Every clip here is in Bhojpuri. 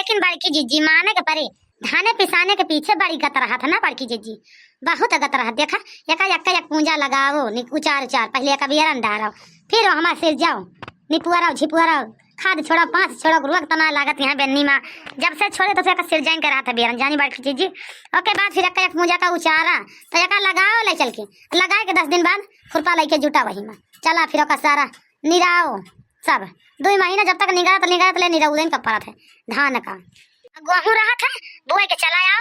लेकिन बड़की जीजी माने के परे धाने पिसाने के पीछे बड़ी गत रहा था ना बड़की जीजी, बहुत गत रहा। देखा यका एक पूंजा लगाओ उचार उचार पहले एक बियरन डालो फिर हमार सिर जाओ निपुआरा झिपुआरा खाद छोड़ा 5 छोड़ा गुरुआ तना लागत यहाँ बेन्नी माँ जब से छोड़े तो फिर सिर जाइन करा था बियरन जानी बड़की जीजी। ओके बाद फिर एक पूंजा का उचारा तो एक लगाओ ले चल के लगाए के 10 दिन बाद खुरपा लेके जुटा वही में चला फिर सारा निराओ सब 2 महीना जब तक निगरा ले निरा उदन का परत है धान का गेहूं रहा था बुआई के चला आओ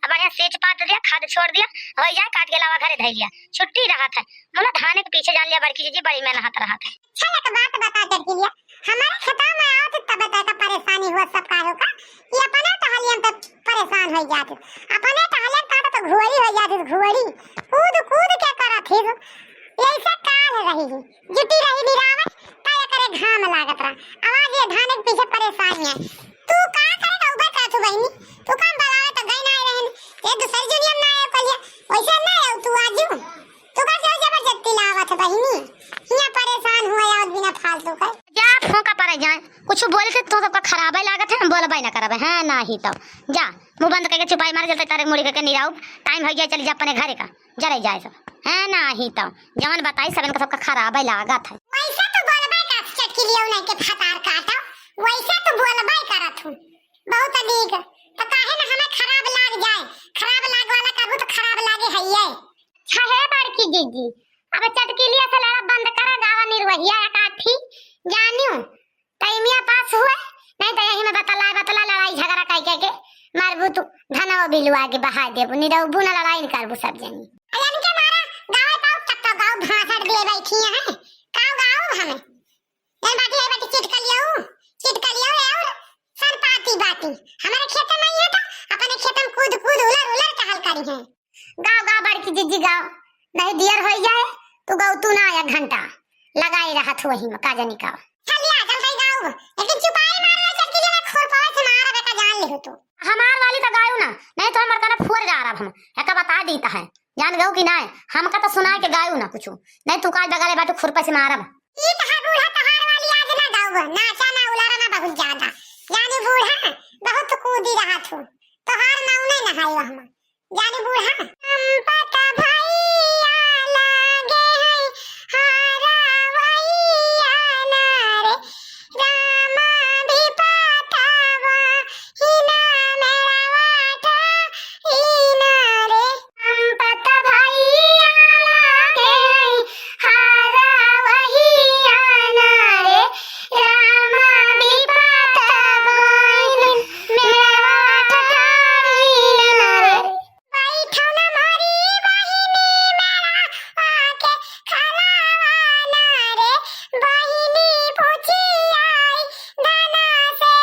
अब बढ़िया सेच पात दिया खाद छोड़ दिया हो जाए काट के लावा घरे धै लिया छुट्टी रहा था मोला धान के पीछे जान लिया बड़की जी बड़ी मेहनत रहा था। चल एक बात बता कर लिया हमारे खेता में आओ तो तब तक परेशानी हुआ सब काहे का ये अपने टहलियन पे परेशान हो जाते अपने टहलियन का तो घुवड़ी हो जाती घुवड़ी कूद के करत ही ऐसा काल रही जुटी रही निरावत काय करे घाम लागत रहा आवाज ये धान के पीछे परेशानी है तू का करेगा उबर का तू बहनी तू काम बनावे तो गई ना रहन ये दूसरी जुनिया ना आए कलिया वैसे ना आए तू आजू तू का जबरदस्ती लावत बहनी हिया परेशान हुआ याद बिना फालतू का जा फोका परे जाए कुछ बोल के तो सबका खराब लागत है बोलबे ना करबे है ना ही तो जा मुंह बंद करके चुपाई मार जलते तारे मुड़ी करके निराउ टाइम हो गया चली जा अपने घरे का जरे जाए सब है ना ही तो जवन बताई सबन का सबका खराब लागत है वैसे तो बोलबे का चटकी लियो नहीं के फटार काटा वैसे तो बोलबे करत हूं बहुत अधिक तो काहे ना हमें खराब लाग जाए खराब लाग वाला कहबो तो खराब लागे हइये छहे बड़की जीजी अब चटकी लिया से लड़ा बंद करा गावा निर्वहिया एकाठी जानियो टाइमिया पास हुए नहीं तो यही में बतला लड़ाई झगड़ा काई के मारबू तू धनवा बिलुआ के बहा देबू निरबू ना लड़ाई करबू सब जानी अरे के मारा गावे पाऊ तक तो गाव भाषण दे बैठी है गाव हमें ए बाटी चिटकलियो और सर बाती हमारे खेत में नहीं है तो अपने खेत में कूद उलर टहल करी है गाव बड़की जीजी गाव नहीं दियर हो जाए तो गाव तू ना 1 घंटा लगाई रहा था वही में काजनी का चलिए जल्दी गाव लेकिन चुपाई मार ले चटकी ले खोर पावे से मारा बेटा जान ले तो हमार वाली तो गायू ना नहीं तो हमर कना फुर जा रहा हम एका बता देता है जान गऊ कि ना हमका तो सुना के गायू ना कुछ नहीं तू का बगले बाटू खुरपा से मारब ई तहार बूढ़ा तहार वाली आज ना गाव नाचा ना उलारा ना बहुत ज्यादा जानी बूढ़ा बहुत कूदी रहा तू तहार नाउने ना हाई हम जानी बूढ़ा हम पता भैया लागे है हारा वैया ना रे रामा भी पतावा हिना मेरा वाटा हिना रे हम पता भैया लागे हारा वैया ना रे रामा भी पतावा मेरा वाटा हिना रे बैठो ना मारी बहिनी मेरा आके खलावाना रे बहिनी पूछी आई धना से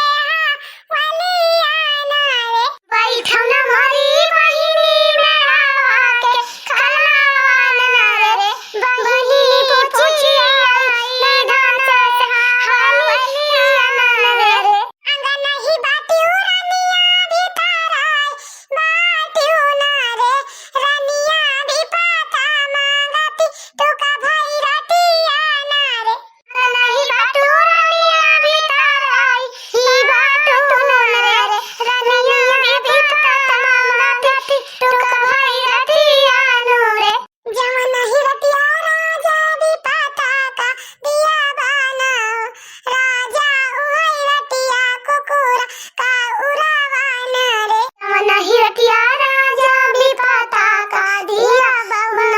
वलियाना रे बैठो ना मारी बहिनी मेरा आके खलावाना रे बहिनी पूछी आई धन से वलियाना रे अंगन ही बाटियो रनिया भी ताराय बाटियो ना रे रनिया भी पाता मांगती तो का भाई रतिया ना रे नहीं बाटू रनिया भी ताराई ही बाटू ना रे रनिया भी पता मांगती तू का भाई रतिया नु रे जवन ही रतिया राजा भी पाता का दिया बाना राजा उहई रतिया कुकुरा का उड़ावाना रे नहीं रतिया राजा भी पता का दिया बना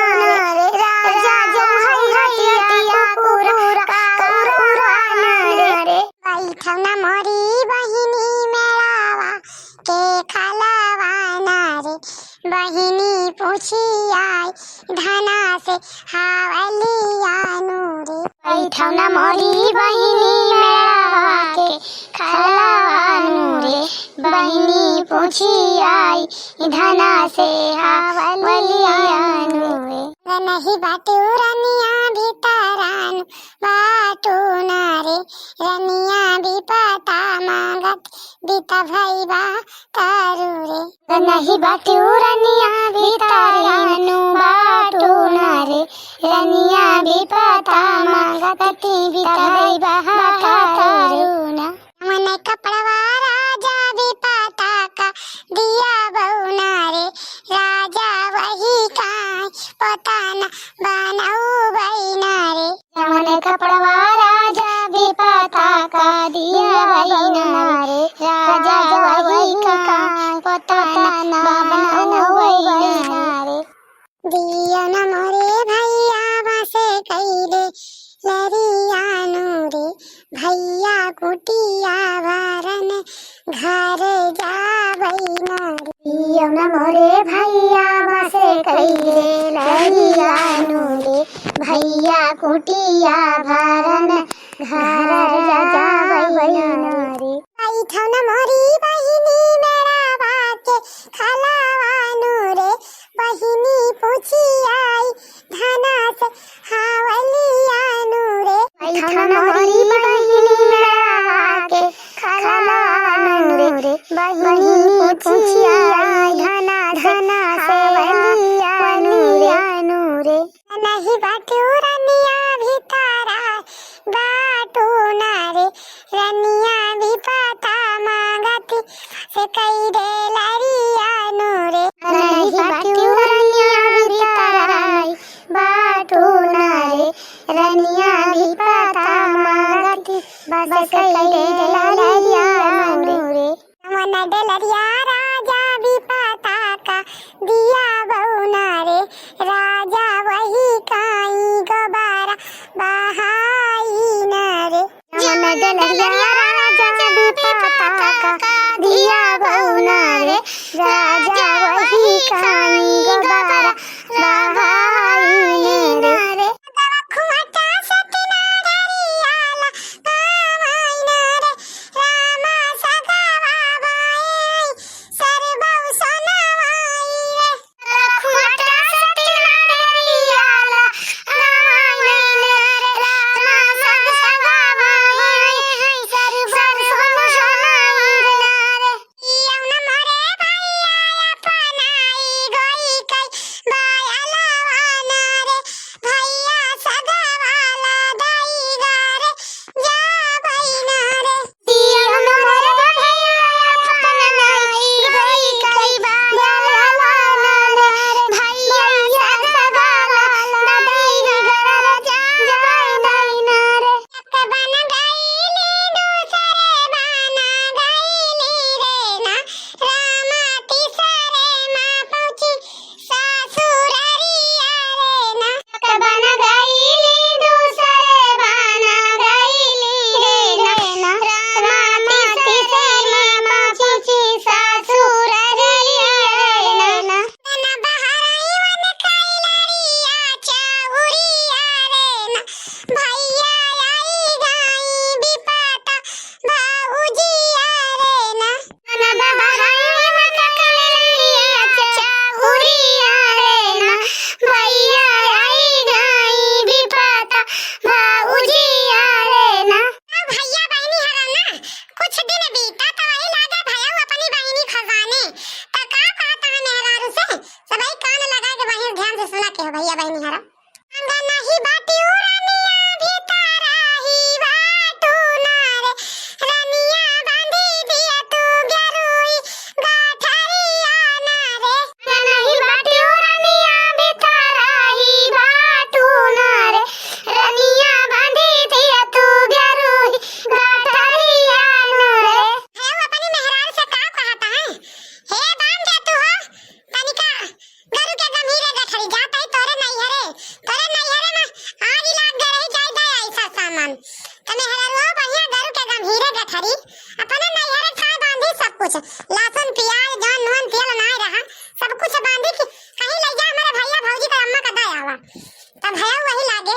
रे राजा जो रतिया पूरा का उड़ाना रे बैठो ना मोरी बहिनी मेरावा के खलावाना रे बहिनी पूछी आई धना से हावलिया रे बैठो ना मोरी बहिनी मेरा के खलावानू रे बहिनी पूछी आई धना से हावलियानू रे नहीं बाटू रनिया भी तारान बाटू ना रे रनिया भी पता मांगत बीता भईबा तारू रे नहीं बाटू रनिया भी तारानू बाटू ना रे रनिया भी पता मांगती भी ताई बहा तारू ना मन कपड़वा राजा भी घर जावई नारे यौना मोरे भैया बसे कइले लरिया नुरे भैया कुटिया भरन घर जावई नारे बैठौना मोरी बहिनी मेरा बाके खलावा नुरे बहिनी पूछी आई धना से हावलिया नुरे बैठौना मोरी बहिनी मेरा बाके खलावा नुरे बहिनी पूछी आई धना से हावलिया नुरे नहीं बाटू रनिया भितारा बाटू नारे रनिया भी पता मांगती से कई दे लरिया नूरे नहीं बाटू रनिया भितारा बाटू नारे रनिया भी पता मांगती बस कई दे लरिया नूरे मन डलरिया राजा भी पता का दिया बहु नारे राजा वही काई गोबारा बहाई नारे मन डलरिया राजा भी पता का दिया बहु नारे राजा वही काई गोबारा बहाई नारे खुमटा सतना धरियाला बावाई नारे रामा सदावा बाई सरबौ सोनावाई रे खुमटा सतना धरियाला बावाई नारे रामा सदावा बाई सरबौ सोनावाई रे यौना मोरे भैया अपनाई गोई कई बायलावा नारे भैया सदावाला दाई गारे जावई नारे यौना मोरे भैया अपनाई गोई कई बायलावा नारे भैया सदावाला दाई गारे जावई नारे एक बन गईली दूसरे बन गईली रे ना रामा तीसरे माँ पहुंची ससुररिया रे ना एक बन गईली दूसरे बन गईली रे ना रामा तीसरे माँ पहुंची ससुररिया रे ना ना बहराई वन कैलरिया चाउरिया रे ना भैया आई गाई बिपाता भाऊजिया रे ना ना बहराई वन कैलरिया चाउरिया रे ना भैया आई गाई बिपाता भाऊजिया रे ना भैया बहनी हरा ना कुछ दिन बीता तो वही लागे भैया अपनी बहनी खजाने त का कहता है मेहरारू से सबई कान लगा के वहीं ध्यान से सुना के हो भैया बहनी हरा अंगना ही बाटी रनिया भितारा ही बाटू नारे रनिया बांधी दिया तू गरुई गाठरिया नारे अंगना ही बाटी रनिया भितारा ही बाटू नारे रनिया बांधी दिया तू गरुई गाठरिया नारे है अपनी मेहरारू से का कहता है हे बांध दे तू हो तनिका गरु के गंभीरे गठरी जाता है तोरे नैहरे में आज लाग गए जाय दे ऐसा सामान तने हेरो बढ़िया गरु के गंभीरे गठरी अपने नैहरे खाए बांधी सब कुछ लहसुन प्याज जौन नून तेल नाय रहा सब कुछ बांधी की कहीं ले जा हमारे भैया भौजी का अम्मा का दाय आवा तब भैया वही लागे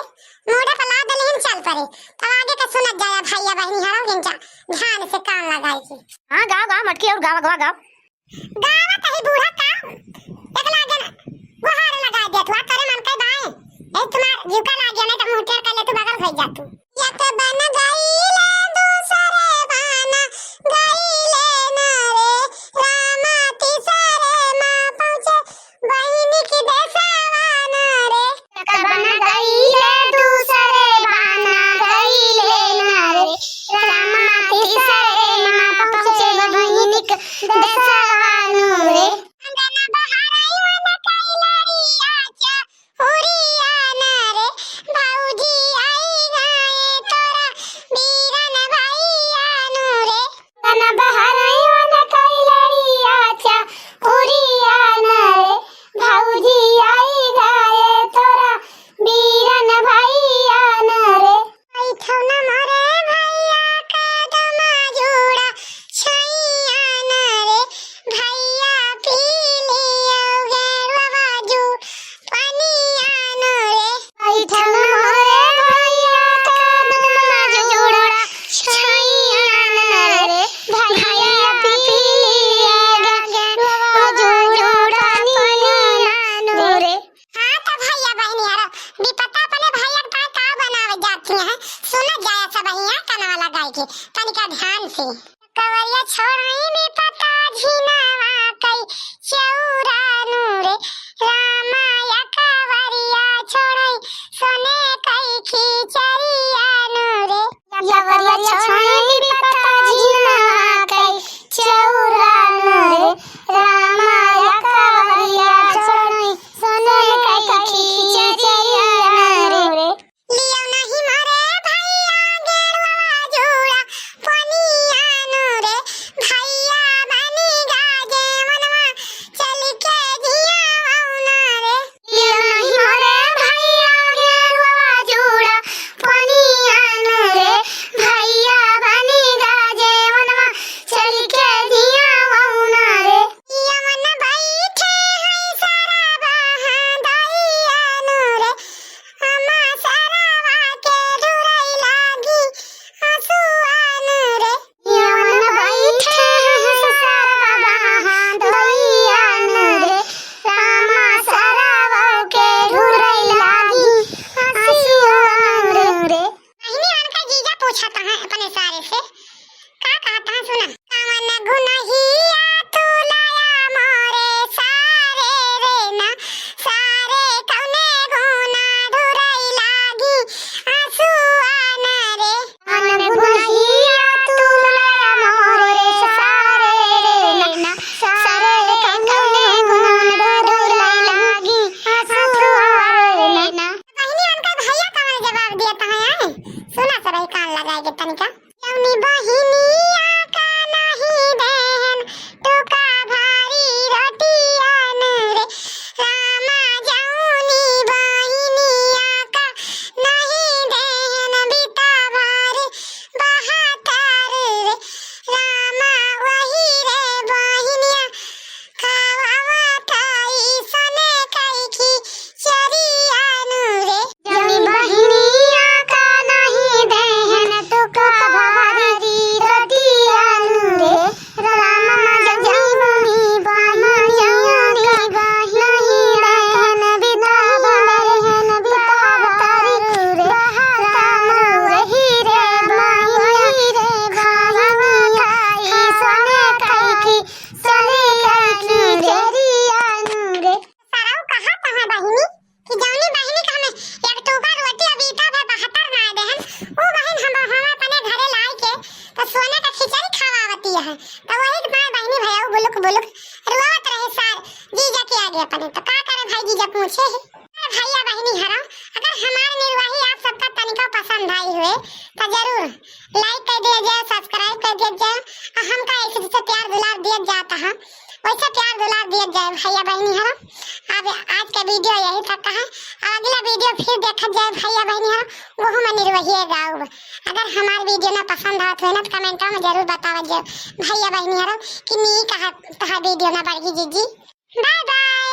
मोड़े पर ला दलहिन चल पड़े तब आगे का सुनत जाया भैया बहनी हरो हिंचा ध्यान से कान लगाई की हाँ गाओ गाओ मटकी और गाओ गाओ गावा तही बूढ़ा का एक लागे ना गुहार लगा दे तू करे मन के दाए ए तुम्हार जीव का लागे नहीं तो मुंह टेढ़ कर ले तू बगल भई जा तू या तो बन गईले दूसरे बन गईले नारे रामा तीसरे माँ पहुंचे बहिनी की देसावा नारे बन गईले दूसरे बन गईले नारे रामा तीसरे माँ पहुंचे बहिनी की देसावा नारे अंगना बहराई वन कैलरिया चाउरिया नारे भाऊजी आई गाए तोरा बीरन भैया नूरे अंगना बहराई वन कैलरिया चाउरिया नारे भाऊजी आई गाए तोरा बीरन भैया नारे बैठौना मोरे भैया कदम जोड़ा छैया बहनी भैया बुलुक बुलुक रोत रहे सार जीजा के आगे अपने। तो का करे भाई जीजा पूछे भैया बहनी हरा, अगर हमारे निर्वाही आप सबका तनिका पसंद आई हुए तो जरूर लाइक कर दिया जाए, सब्सक्राइब कर दिया जाए और हमका ऐसे जैसे प्यार दुलार दिया जाता है वैसे प्यार दुलार दिया जाए भैया बहनी हरा। अब आज का वीडियो यही तक का है, अगला वीडियो फिर देखा जाए भैया बहनी हरा, वो मैं निर्वही गाँव। अगर हमारे वीडियो ना पसंद आवत हो ना तो कमेंटों में जरूर बतावा जाए भैया बहनी हरा कि नी कहा वीडियो ना बढ़ी जीजी। Bye by.